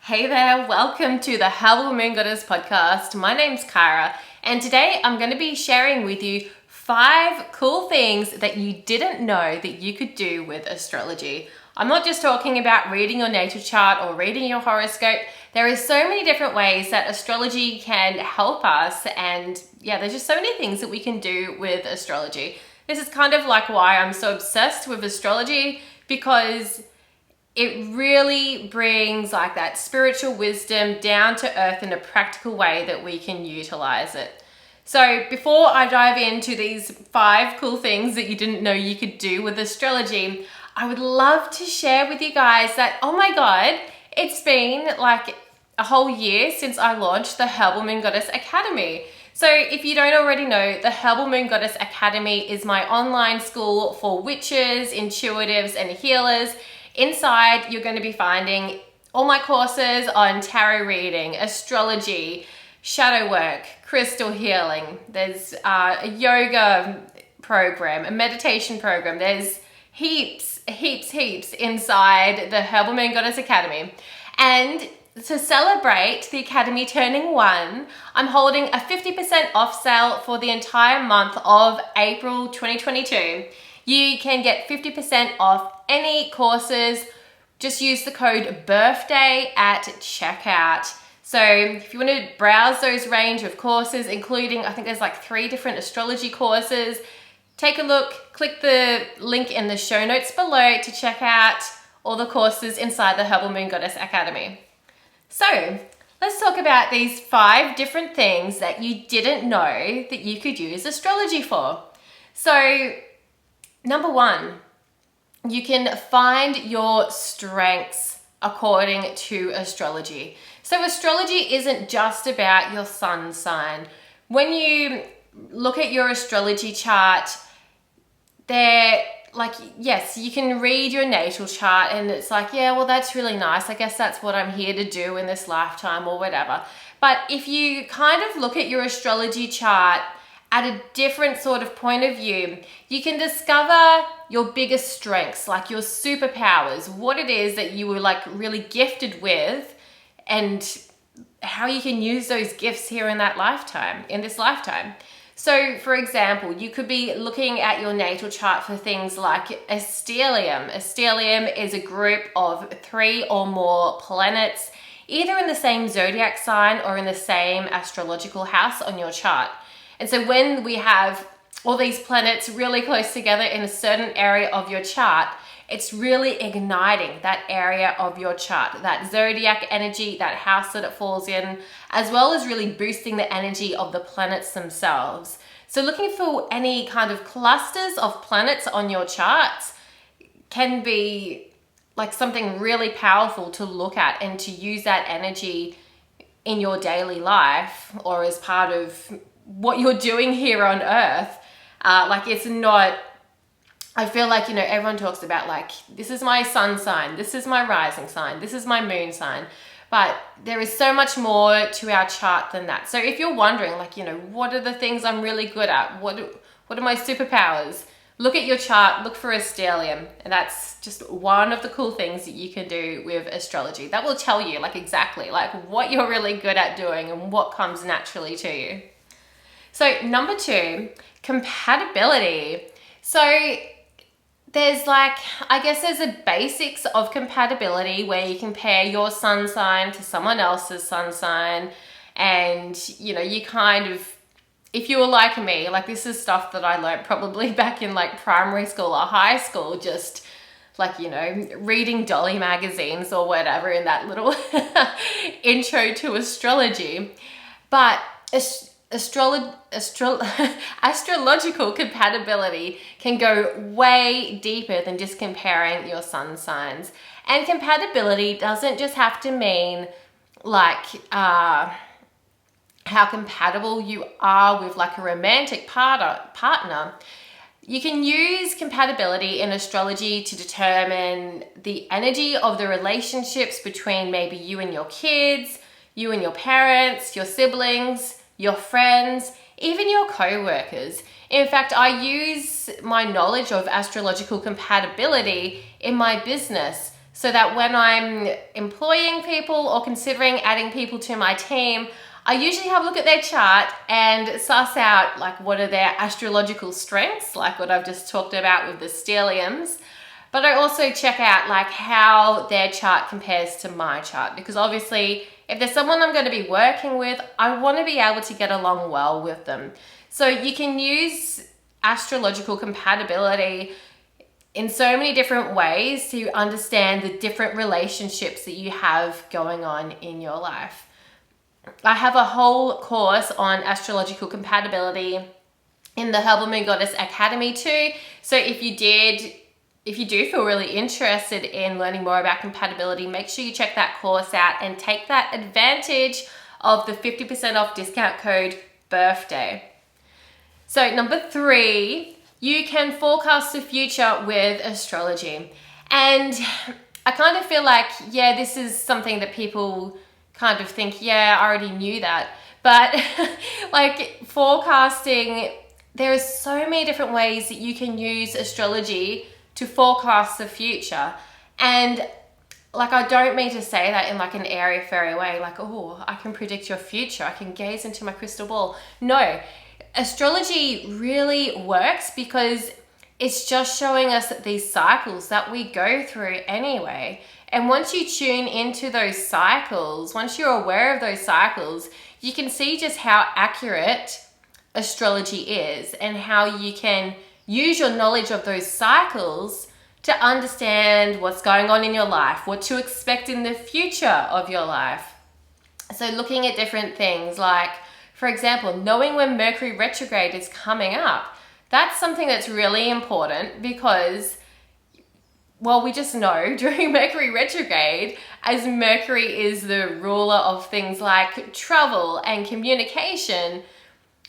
Hey there, welcome to the Howearth Moon Goddess podcast. My name's Kyra, and today I'm going to be sharing with you 5 cool things that you didn't know that you could do with astrology. I'm not just talking about reading your natal chart or reading your horoscope. There are so many different ways that astrology can help us, and there's just so many things that we can do with astrology. This is kind of like why I'm so obsessed with astrology, because it really brings like that spiritual wisdom down to earth in a practical way that we can utilize it. So before I dive into these 5 cool things that you didn't know you could do with astrology, I would love to share with you guys that, oh my God, it's been like a whole year since I launched the Howearth Moon Goddess Academy. So if you don't already know, the Howearth Moon Goddess Academy is my online school for witches, intuitives, and healers. Inside, you're going to be finding all my courses on tarot reading, astrology, shadow work, crystal healing. There's a yoga program, a meditation program. There's heaps inside the Howearth Moon Goddess Academy. And to celebrate the Academy turning 1, I'm holding a 50% off sale for the entire month of April 2022. You can get 50% off any courses. Just use the code BIRTHDAY at checkout. So if you want to browse those range of courses, including, I think there's like 3 different astrology courses, take a look, click the link in the show notes below to check out all the courses inside the Howearth Moon Goddess Academy. So let's talk about these 5 different things that you didn't know that you could use astrology for. So number 1, you can find your strengths according to astrology. So astrology isn't just about your sun sign. When you look at your astrology chart, yes, you can read your natal chart and it's like, yeah, well, that's really nice. I guess that's what I'm here to do in this lifetime or whatever. But if you kind of look at your astrology chart at a different sort of point of view, you can discover your biggest strengths, like your superpowers, what it is that you were like really gifted with, and how you can use those gifts here in this lifetime. So for example, you could be looking at your natal chart for things like a stellium. A stellium is a group of 3 or more planets, either in the same zodiac sign or in the same astrological house on your chart. And so when we have all these planets really close together in a certain area of your chart, it's really igniting that area of your chart, that zodiac energy, that house that it falls in, as well as really boosting the energy of the planets themselves. So looking for any kind of clusters of planets on your charts can be like something really powerful to look at and to use that energy in your daily life or as part of what you're doing here on earth. It's not, I feel like, everyone talks about like, this is my sun sign, this is my rising sign, this is my moon sign, but there is so much more to our chart than that. So if you're wondering like, what are the things I'm really good at? What are my superpowers? Look at your chart, look for a stellium, and that's just one of the cool things that you can do with astrology. That will tell you like exactly like what you're really good at doing and what comes naturally to you. So number 2, compatibility. So there's there's a basics of compatibility where you compare your sun sign to someone else's sun sign. And, you kind of, if you were like me, like this is stuff that I learned probably back in like primary school or high school, just like, reading Dolly magazines or whatever in that little intro to astrology. But astrological compatibility can go way deeper than just comparing your sun signs. And compatibility doesn't just have to mean like how compatible you are with like a romantic partner. You can use compatibility in astrology to determine the energy of the relationships between maybe you and your kids, you and your parents, your siblings, your friends, even your co-workers. In fact, I use my knowledge of astrological compatibility in my business so that when I'm employing people or considering adding people to my team, I usually have a look at their chart and suss out like what are their astrological strengths, like what I've just talked about with the stelliums. But I also check out like how their chart compares to my chart, because obviously if there's someone I'm going to be working with, I want to be able to get along well with them. So you can use astrological compatibility in so many different ways to understand the different relationships that you have going on in your life. I have a whole course on astrological compatibility in the Herbal Moon Goddess Academy too. So if you do feel really interested in learning more about compatibility, make sure you check that course out and take that advantage of the 50% off discount code birthday. So number 3, you can forecast the future with astrology. And I kind of feel like, yeah, this is something that people kind of think, yeah, I already knew that. But like forecasting, there are so many different ways that you can use astrology to forecast the future. And like, I don't mean to say that in like an airy-fairy way, like, oh, I can predict your future, I can gaze into my crystal ball. No, astrology really works because it's just showing us these cycles that we go through anyway. And once you tune into those cycles, once you're aware of those cycles, you can see just how accurate astrology is and how you can use your knowledge of those cycles to understand what's going on in your life, what to expect in the future of your life. So looking at different things like, for example, knowing when Mercury retrograde is coming up. That's something that's really important because, well, we just know during Mercury retrograde, as Mercury is the ruler of things like travel and communication,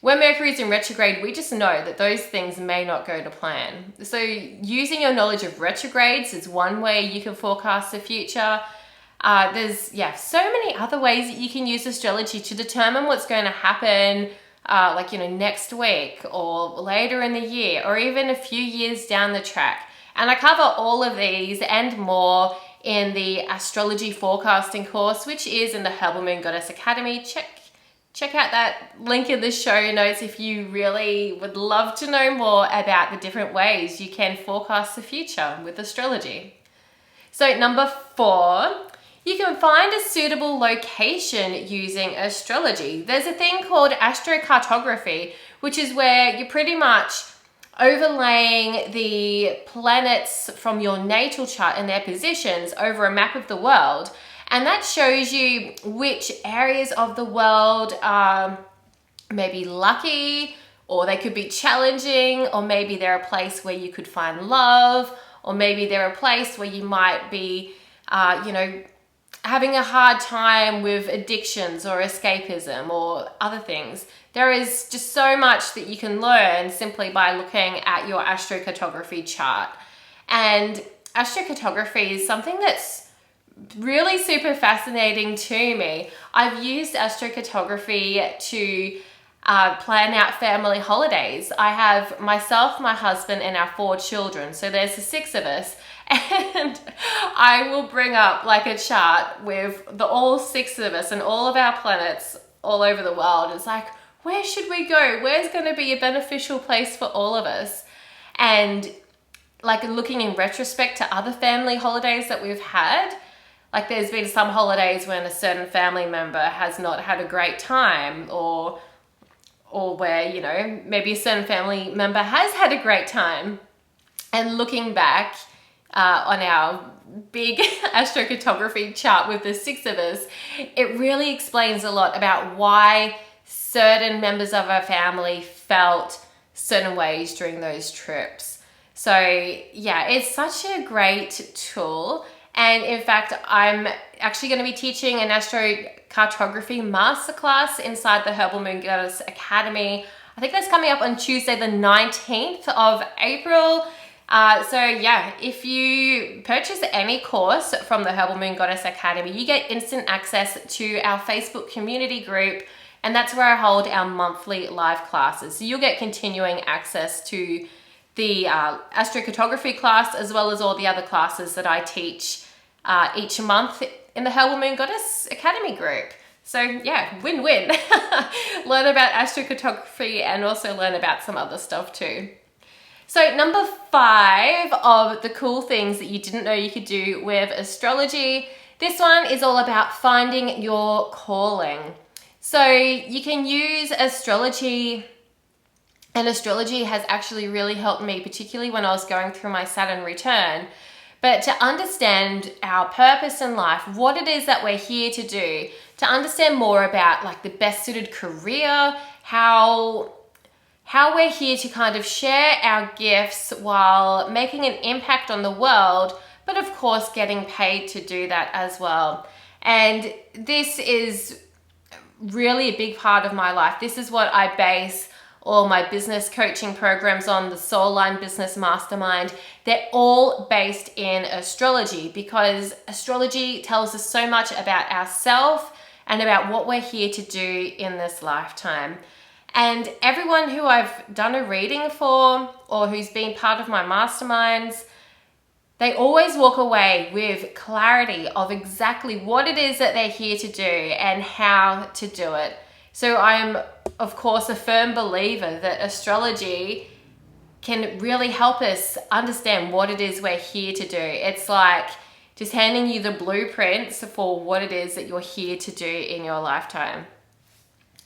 when Mercury is in retrograde, we just know that those things may not go to plan. So using your knowledge of retrogrades is one way you can forecast the future. There's so many other ways that you can use astrology to determine what's going to happen next week or later in the year or even a few years down the track. And I cover all of these and more in the astrology forecasting course, which is in the Herbal Moon Goddess Academy. Check out that link in the show notes if you really would love to know more about the different ways you can forecast the future with astrology. So number 4, you can find a suitable location using astrology. There's a thing called astrocartography, which is where you're pretty much overlaying the planets from your natal chart and their positions over a map of the world. And that shows you which areas of the world are maybe lucky, or they could be challenging, or maybe they're a place where you could find love, or maybe they're a place where you might be, having a hard time with addictions or escapism or other things. There is just so much that you can learn simply by looking at your astrocartography chart. And astrocartography is something that's really super fascinating to me. I've used astrocartography to plan out family holidays. I have myself, my husband, and our 4 children. So there's the 6 of us. And I will bring up like a chart with all 6 of us and all of our planets all over the world. It's like, where should we go? Where's going to be a beneficial place for all of us? And like looking in retrospect to other family holidays that we've had, like there's been some holidays when a certain family member has not had a great time, or where, maybe a certain family member has had a great time. And looking back on our big astrocartography chart with the 6 of us, it really explains a lot about why certain members of our family felt certain ways during those trips. So yeah, it's such a great tool. And in fact, I'm actually going to be teaching an astrocartography masterclass inside the Herbal Moon Goddess Academy. I think that's coming up on Tuesday, the 19th of April. So yeah, if you purchase any course from the Herbal Moon Goddess Academy, you get instant access to our Facebook community group, and that's where I hold our monthly live classes. So you'll get continuing access to the astrocartography class as well as all the other classes that I teach each month in the Herbal Moon Goddess Academy group. So yeah, win-win. Learn about astrocartography and also learn about some other stuff too. So number 5 of the cool things that you didn't know you could do with astrology. This one is all about finding your calling. So you can use astrology, and astrology has actually really helped me, particularly when I was going through my Saturn return. But to understand our purpose in life, what it is that we're here to do, to understand more about like the best suited career, how we're here to kind of share our gifts while making an impact on the world, but of course getting paid to do that as well. And this is really a big part of my life. This is what I base all my business coaching programs on, the Soul Line Business Mastermind. They're all based in astrology because astrology tells us so much about ourselves and about what we're here to do in this lifetime. And everyone who I've done a reading for or who's been part of my masterminds, they always walk away with clarity of exactly what it is that they're here to do and how to do it. So I'm, of course, a firm believer that astrology can really help us understand what it is we're here to do. It's like just handing you the blueprints for what it is that you're here to do in your lifetime.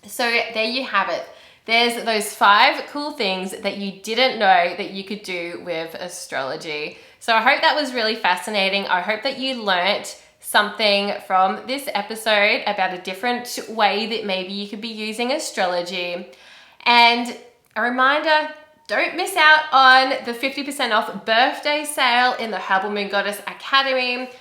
So there you have it. There's those 5 cool things that you didn't know that you could do with astrology. So I hope that was really fascinating. I hope that you learnt something from this episode about a different way that maybe you could be using astrology. And a reminder, don't miss out on the 50% off birthday sale in the Herbal Moon Goddess Academy.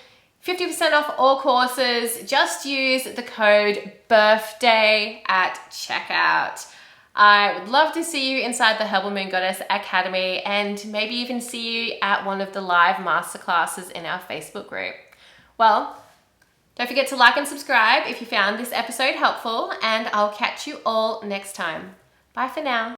50% off all courses. Just use the code BIRTHDAY at checkout. I would love to see you inside the Herbal Moon Goddess Academy and maybe even see you at one of the live masterclasses in our Facebook group. Well, don't forget to like and subscribe if you found this episode helpful, and I'll catch you all next time. Bye for now.